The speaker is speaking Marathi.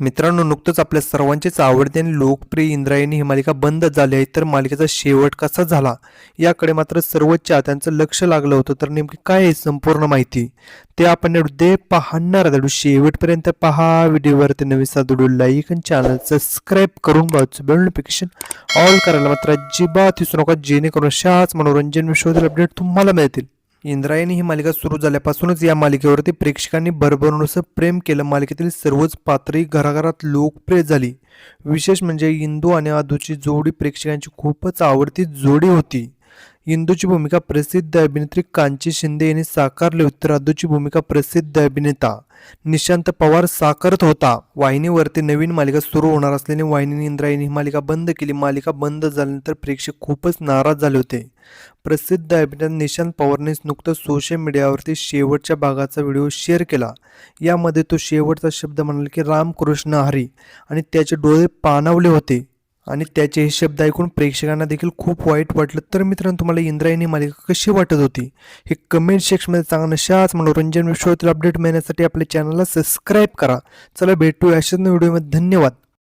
मित्रांनो, नुकतंच आपल्या सर्वांचीच आवडती आणि लोकप्रिय इंद्रायणी ही मालिका बंद झाली आहे. तर मालिकेचा शेवट कसा झाला याकडे मात्र सर्वच चाहत्यांचं लक्ष लागलं होतं. तर नेमकी काय आहे संपूर्ण माहिती ते आपण उद्या पाहणार आहोत. शेवटपर्यंत पहा. व्हिडिओवरती नवीन व्हिडिओ लाईक आणि चॅनल सबस्क्राईब करून बाजूचं बेल नोटिफिकेशन ऑल करायला मात्र अजिबात विसरू नका, जेणेकरून अशाच मनोरंजन विषयातील अपडेट तुम्हाला मिळतील. इंद्रायणी ही मालिका सुरू झाल्यापासूनच या मालिकेवरती प्रेक्षकांनी भरभरून असं प्रेम केलं. मालिकेतील सर्वच पात्रही घराघरात लोकप्रिय झाली. विशेष म्हणजे इंदू आणि आदूची जोडी प्रेक्षकांची खूपच आवडती जोडी होती. इंदूची भूमिका प्रसिद्ध अभिनेत्री कांची शिंदे यांनी साकारली होती, तर आदूची भूमिका प्रसिद्ध अभिनेता निशांत पवार साकारत होता. वाहिनीवरती नवीन मालिका सुरू होणार असल्याने वाहिनीने इंद्रायणी ही मालिका बंद केली. मालिका बंद झाल्यानंतर प्रेक्षक खूपच नाराज झाले होते. प्रसिद्ध अभिनेता निशांत पवारने नुकताच सोशल मीडियावरती शेवटच्या भागाचा व्हिडिओ शेअर केला. यामध्ये तो शेवटचा शब्द म्हणाला की रामकृष्ण हरी, आणि त्याचे डोळे पाणावले होते आणि त्याचे हे शब्द ऐकून प्रेक्षकांना देखील खूप वाईट वाटलं. तर मित्रांनो, तुम्हाला इंद्रायणी मालिका कशी वाटत होती हे कमेंट सेक्शनमध्ये सांगा. अशाच मनोरंजन विषयातील अपडेट मिळण्यासाठी आपल्या चॅनलला सबस्क्राईब करा. चला भेटूया अशाच व्हिडिओमध्ये. धन्यवाद.